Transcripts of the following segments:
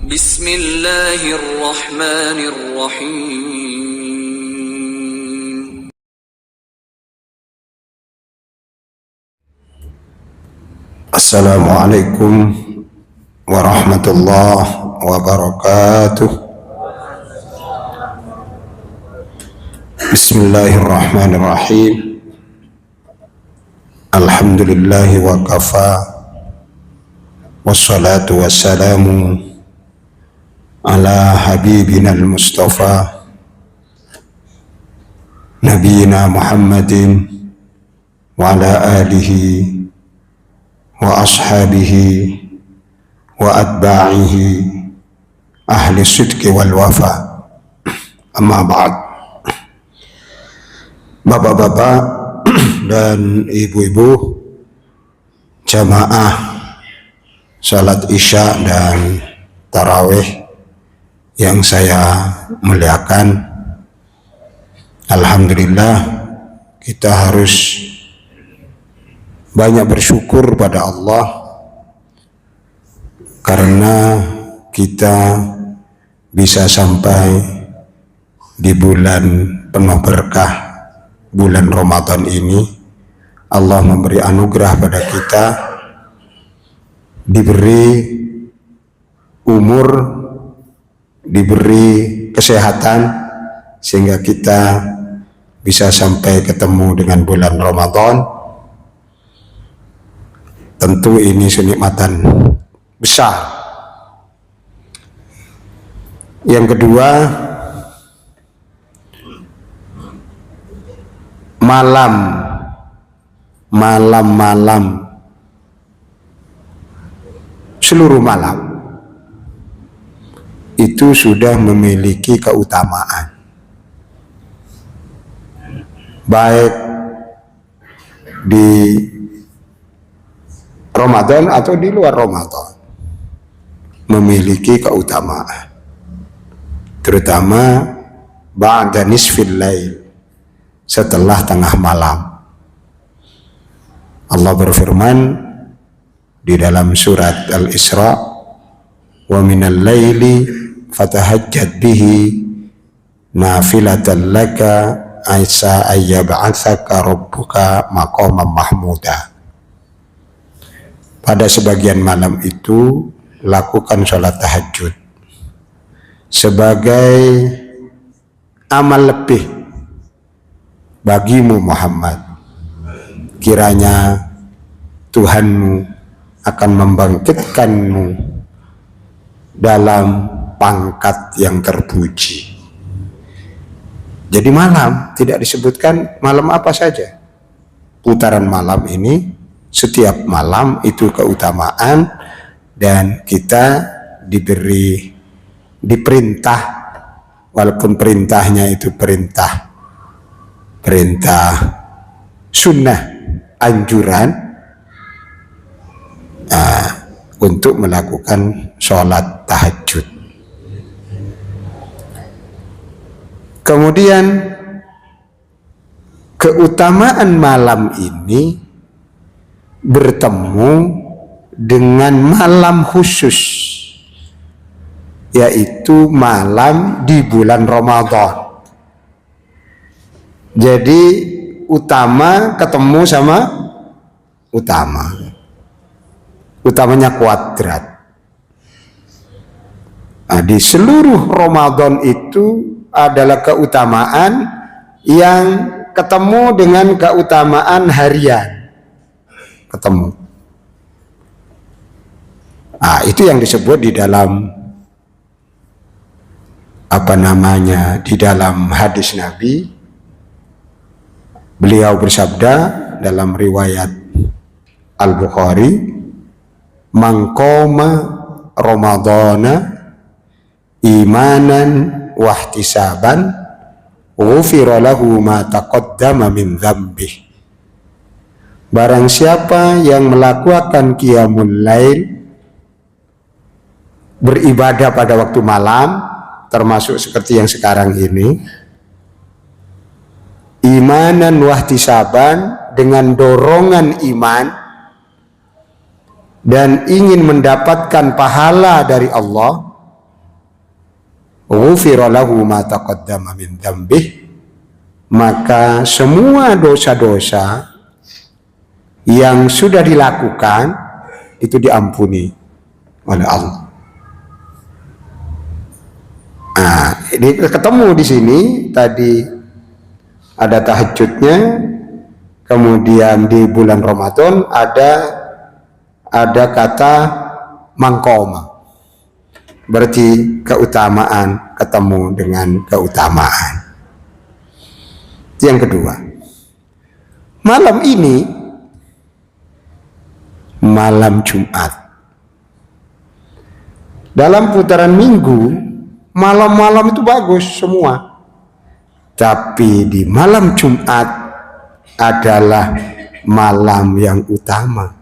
Bismillahirrahmanirrahim. Assalamualaikum warahmatullahi wabarakatuh. Bismillahirrahmanirrahim. Alhamdulillahi wa kafa, wassalatu wassalamu ala habibina al-mustafa nabiyina Muhammadin wa ala alihi wa ashabihi wa atba'ihi ahli sidqi wal wafa. Amma ba'd. Bapak-bapak dan ibu-ibu jamaah salat isya dan tarawih yang saya muliakan, alhamdulillah kita harus banyak bersyukur pada Allah karena kita bisa sampai di bulan penuh berkah, bulan Ramadan ini. Allah memberi anugerah pada kita, diberi umur, diberi kesehatan, sehingga kita bisa sampai ketemu dengan bulan Ramadan. Tentu ini kenikmatan besar. Yang kedua, malam seluruh malam itu sudah memiliki keutamaan, baik di Ramadan atau di luar Ramadan, memiliki keutamaan, terutama ba'da nisfil lail, setelah tengah malam. Allah berfirman di dalam surat Al-Isra, wa minal laili fatahajjad bihi nafilatan laka aisa ayyab'atsaka rabbuka maqaman mahmuda. Pada sebagian malam itu lakukan sholat tahajud sebagai amal lebih bagimu Muhammad. Kiranya Tuhanmu akan membangkitkanmu dalam pangkat yang terpuji. Jadi malam tidak disebutkan malam apa saja. Putaran malam ini, setiap malam itu keutamaan, dan kita diperintah, walaupun perintahnya itu perintah sunnah, anjuran untuk melakukan sholat tahajud. Kemudian keutamaan malam ini bertemu dengan malam khusus, yaitu malam di bulan Ramadan. Jadi utama ketemu sama utama, utamanya kuadrat. Nah, di seluruh Ramadan itu adalah keutamaan yang ketemu dengan keutamaan harian. Ketemu. Nah, itu yang disebut di dalam di dalam hadis Nabi. Beliau bersabda dalam riwayat Al-Bukhari, man qoma Ramadana imanan wahtisaban ghufira lahu ma taqaddama min dzambih. Barang siapa yang melakukan qiyamul lail, beribadah pada waktu malam, termasuk seperti yang sekarang ini, imanan wahtisaban, dengan dorongan iman dan ingin mendapatkan pahala dari Allah, ghufira lahu ma taqaddama min dzambih, maka semua dosa-dosa yang sudah dilakukan itu diampuni oleh Allah. Nah, ini ketemu di sini tadi ada tahajudnya, kemudian di bulan Ramadan ada kata mangkoma, berarti keutamaan ketemu dengan keutamaan. Itu yang kedua. Malam ini malam Jumat. Dalam putaran minggu, malam-malam itu bagus semua. Tapi di malam Jumat adalah malam yang utama.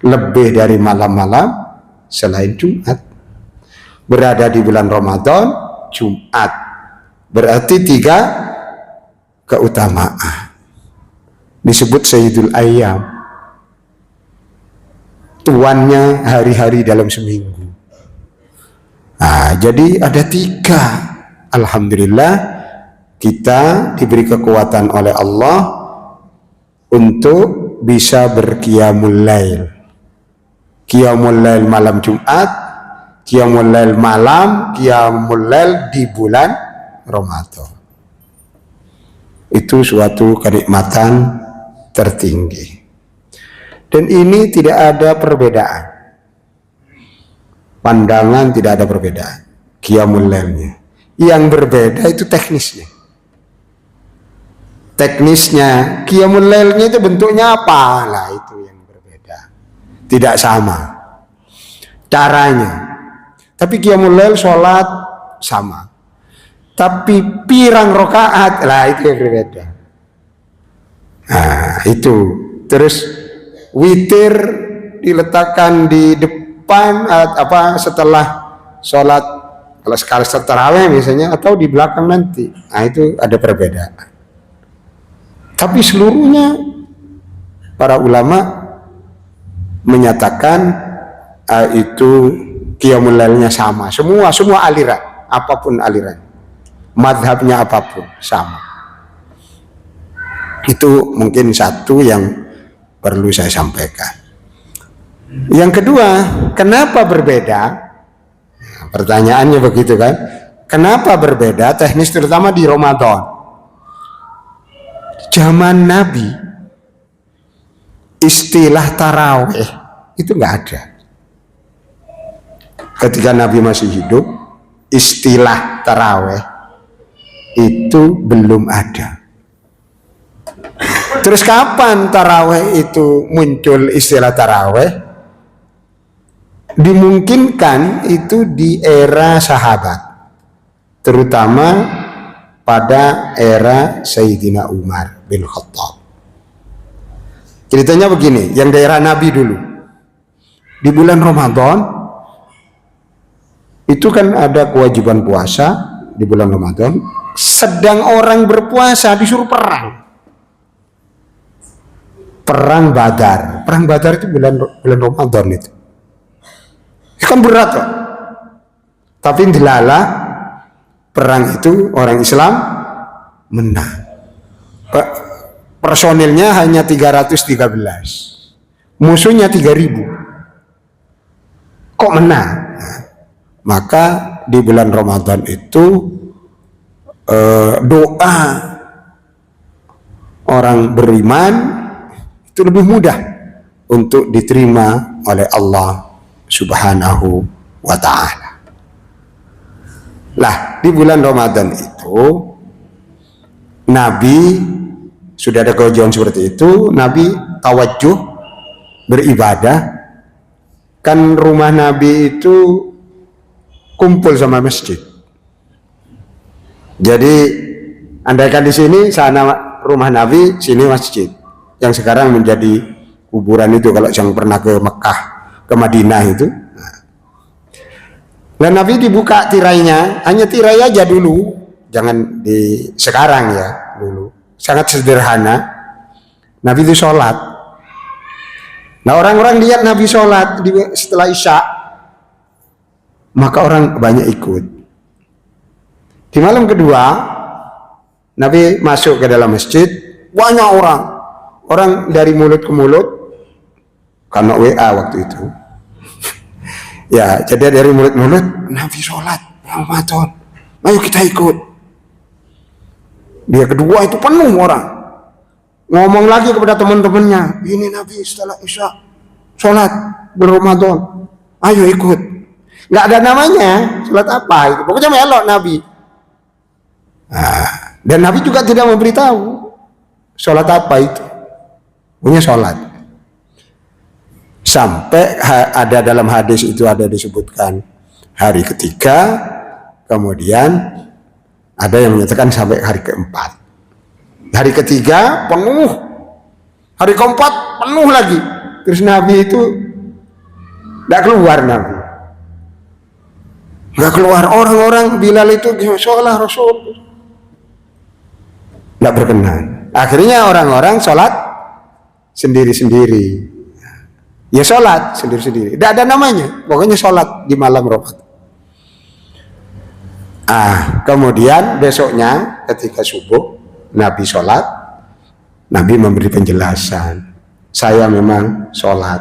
Lebih dari malam-malam selain Jumat. Berada di bulan Ramadan, Jumat. Berarti 3 keutamaan. Disebut Sayyidul Ayyam. Tuannya hari-hari dalam seminggu. Nah, jadi ada 3. Alhamdulillah kita diberi kekuatan oleh Allah untuk bisa berqiyamul lail. Qiyamul lail malam Jumat, qiyamul lail malam, qiyamul lail di bulan Ramadan. Itu suatu kenikmatan tertinggi. Dan ini tidak ada perbedaan. Pandangan tidak ada perbedaan. Qiyamul lailnya. Yang berbeda itu teknisnya. Teknisnya, qiyamul lailnya itu bentuknya apa? Lah itu yang berbeda. Tidak sama. Caranya. Tapi qiyamul lail sholat sama. Tapi pirang rakaat, lah itu yang berbeda. Nah, itu. Terus witir diletakkan di depan setelah sholat, kalau sekali tarawih misalnya, atau di belakang nanti. Nah, itu ada perbedaan. Tapi seluruhnya para ulama menyatakan itu qiyamul lailnya sama. Semua aliran, apapun aliran, madhabnya apapun sama. Itu mungkin satu yang perlu saya sampaikan. Yang kedua, kenapa berbeda? Nah, pertanyaannya begitu kan? Kenapa berbeda? Teknis terutama di Ramadan. Zaman Nabi, istilah tarawih itu nggak ada. Ketika Nabi masih hidup, istilah tarawih itu belum ada. Terus kapan tarawih itu muncul istilah tarawih? Dimungkinkan itu di era sahabat, terutama pada era Sayyidina Umar bin Khattab. Ceritanya begini, yang daerah Nabi dulu, di bulan Ramadan itu kan ada kewajiban puasa di bulan Ramadan. Sedang orang berpuasa disuruh perang. Perang Badar. Perang Badar itu bulan Ramadan itu. Kan berat kok. Tapi dilalah perang itu orang Islam menang. Personilnya hanya 313. Musuhnya 3000. Kok menang? Nah, maka di bulan Ramadan itu doa orang beriman itu lebih mudah untuk diterima oleh Allah Subhanahu wa ta'ala. Lah, di bulan Ramadan itu Nabi sudah ada kewajiban seperti itu. Nabi tawajuh beribadah. Kan rumah Nabi itu kumpul sama masjid. Jadi andaikan di sini sana rumah Nabi, sini masjid. Yang sekarang menjadi kuburan itu kalau yang pernah ke Mekah, ke Madinah itu. Nah, Nabi dibuka tirainya, hanya tirai aja dulu, jangan di sekarang ya, dulu. Sangat sederhana. Nabi itu sholat. Nah, orang-orang lihat Nabi sholat setelah Isya, maka orang banyak ikut. Di malam kedua, Nabi masuk ke dalam masjid, banyak orang dari mulut ke mulut, karena WA waktu itu. Ya, jadi dari mulut-mulut, Nabi sholat, Ramadan, ayo kita ikut. Dia kedua itu penuh orang, ngomong lagi kepada teman-temannya, ini Nabi setelah Isya sholat berRamadan, ayo ikut. Nggak ada namanya sholat apa itu, pokoknya melok Nabi. Nah, dan Nabi juga tidak memberitahu sholat apa itu, punya sholat. Sampai ada dalam hadis itu ada disebutkan hari ketiga, kemudian ada yang menyatakan sampai hari keempat. Hari ketiga penuh, hari keempat penuh lagi. Terus Nabi itu nggak keluar, nggak keluar. Orang-orang Bilal itu sholat Rasul nggak berkenan. Akhirnya orang-orang sholat sendiri-sendiri. Ya sholat sendiri-sendiri, tidak ada namanya, pokoknya sholat di malam Ramadan. Kemudian besoknya ketika subuh Nabi sholat, Nabi memberi penjelasan, saya memang sholat,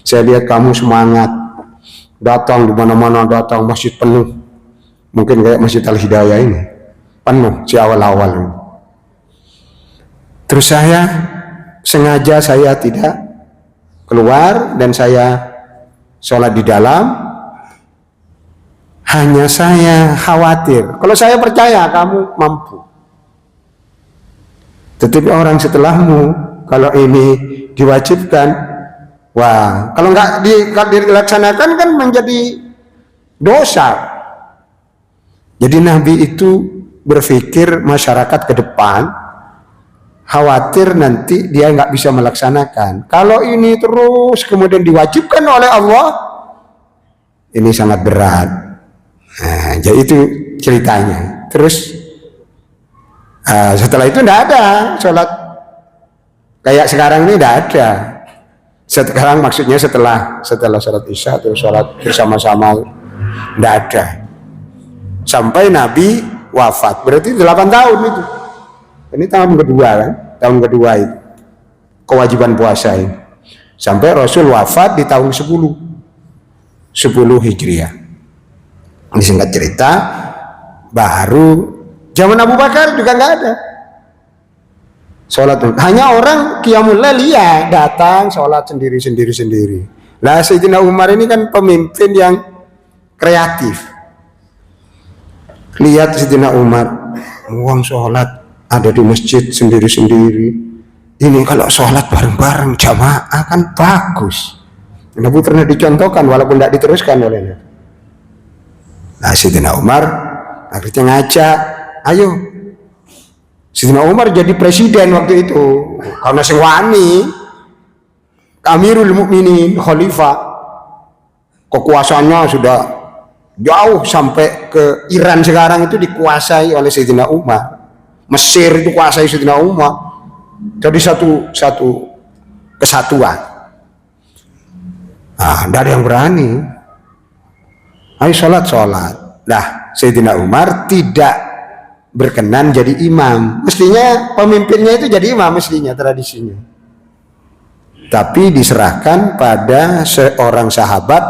saya lihat kamu semangat, datang di mana-mana, datang masjid penuh, mungkin kayak Masjid Al-Hidayah ini penuh si awal-awal. Terus sengaja saya tidak keluar dan saya sholat di dalam, hanya saya khawatir, kalau saya percaya kamu mampu, tetapi orang setelahmu kalau ini diwajibkan, wah, kalau nggak dilaksanakan kan menjadi dosa. Jadi Nabi itu berpikir masyarakat ke depan, khawatir nanti dia nggak bisa melaksanakan. Kalau ini terus kemudian diwajibkan oleh Allah, ini sangat berat. Nah, jadi itu ceritanya. Terus setelah itu tidak ada sholat kayak sekarang ini, tidak ada. Sekarang maksudnya setelah sholat Isya atau sholat bersama-sama, tidak ada. Sampai Nabi wafat, berarti 8 tahun itu. Ini tahun kedua kan, tahun kedua itu kewajiban puasa ini. Sampai Rasul wafat di tahun 10 Hijriah. Ini singkat cerita, baru zaman Abu Bakar juga nggak ada sholat. Hanya orang qiyamul lail ya datang sholat sendiri. Lah Sayyidina Umar ini kan pemimpin yang kreatif. Lihat Sayyidina Umar, uang sholat ada di masjid sendiri-sendiri. Ini kalau sholat bareng-bareng jamaah kan bagus. Nabi pernah dicontohkan walaupun tidak diteruskan oleh Nabi. Nah Sayyidina Umar akhirnya ngajak, ayo. Sayyidina Umar jadi presiden waktu itu karena sing wani, Amirul Mukminin, khalifah, kekuasaannya sudah jauh sampai ke Iran sekarang itu dikuasai oleh Sayyidina Umar. Mesir itu kuasai Sayyidina Umar. Jadi satu kesatuan. Tidak ada yang berani. Ayo sholat. Nah, Sayyidina Umar tidak berkenan jadi imam. Mestinya pemimpinnya itu jadi imam, mestinya tradisinya. Tapi diserahkan pada seorang sahabat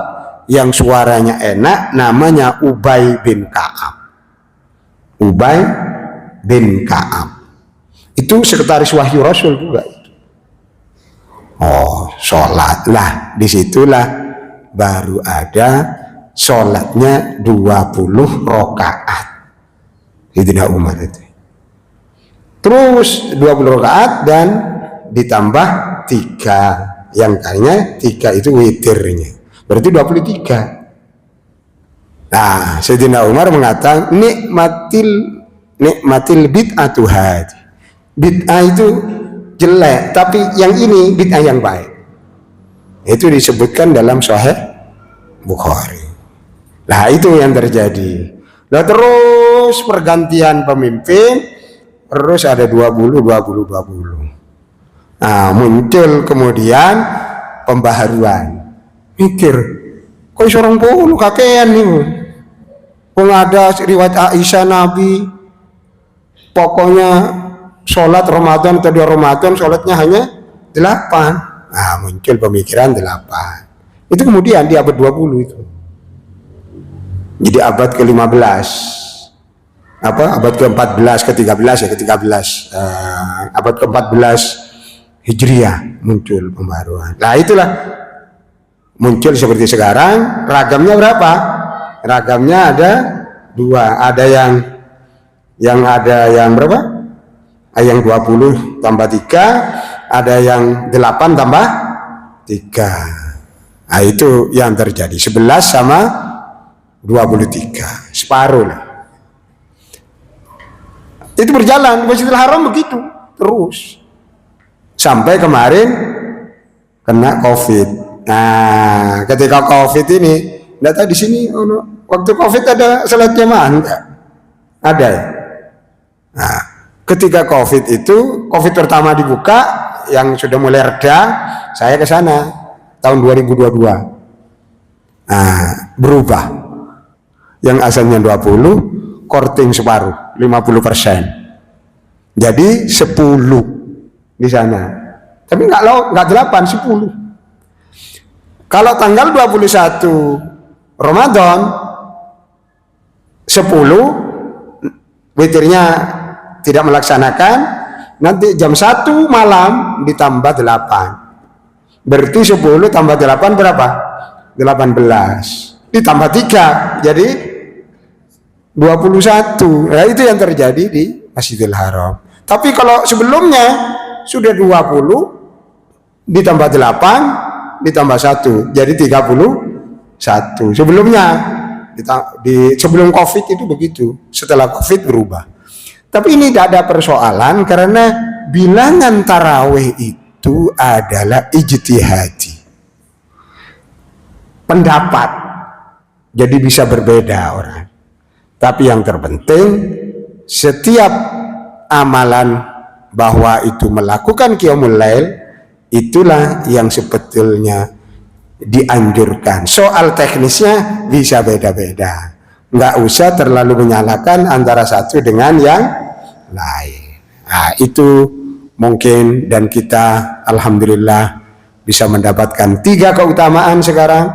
yang suaranya enak, namanya Ubay bin Ka'ab. Ubay bin Ka'ab itu sekretaris wahyu Rasul juga itu. Sholat lah, disitulah baru ada sholatnya 20 rakaat Sayyidina Umar itu. Terus 20 rakaat dan ditambah 3, yang kayaknya 3 itu witirnya, berarti 23. Nah Sayyidina Umar mengatakan nikmatil bid'atu hadi. Bid'ah itu jelek, tapi yang ini bid'ah yang baik. Itu disebutkan dalam Sahih Bukhari. Nah itu yang terjadi. Nah terus pergantian pemimpin, terus ada 20. Nah muncul kemudian pembaharuan. Mikir, kok seorang puluh kakean nih. Ada riwayat Aisyah Nabi pokoknya sholat Ramadan atau 2 Ramadan sholatnya hanya 8. Nah, muncul pemikiran 8. Itu kemudian di abad 20 itu. Jadi abad ke-15. Abad ke-14, ke-13 ya, ke-13. Abad ke-14 Hijriah muncul pembaruan. Nah, itulah muncul seperti sekarang. Ragamnya berapa? Ragamnya ada 2. Ada yang berapa? Yang 20 tambah 3, ada yang 8 tambah 3. Nah, itu yang terjadi. 11 sama 23, separuh lah. Itu berjalan. Masjidil Haram begitu terus sampai kemarin kena COVID. Nah, ketika COVID ini, enggak tahu di sini waktu COVID ada salat jamaah enggak? Ada ya? Nah, ketika COVID itu, COVID pertama dibuka, yang sudah mulai reda, saya ke sana tahun 2022. Nah, berubah. Yang asalnya 20, korting separuh, 50%. Jadi 10 di sana. Tapi enggak 8, 10. Kalau tanggal 21 Ramadan 10 witirnya tidak melaksanakan, nanti jam 1 malam ditambah 8. Berarti 10 tambah 8 berapa? 18. Ditambah 3 jadi 21. Nah, itu yang terjadi di Masjidil Haram. Tapi kalau sebelumnya sudah 20 ditambah 8 ditambah 1 jadi 31. Sebelumnya sebelum COVID itu begitu, setelah COVID berubah. Tapi ini tidak ada persoalan karena bilangan tarawih itu adalah ijtihadi, pendapat, jadi bisa berbeda orang. Tapi yang terpenting setiap amalan bahwa itu melakukan qiyamul lail, itulah yang sebetulnya dianjurkan. Soal teknisnya bisa beda-beda, nggak usah terlalu menyalahkan antara satu dengan yang lain. Nah, itu mungkin, dan kita alhamdulillah bisa mendapatkan 3 keutamaan sekarang.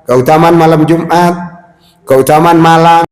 Keutamaan malam Jumat, keutamaan malam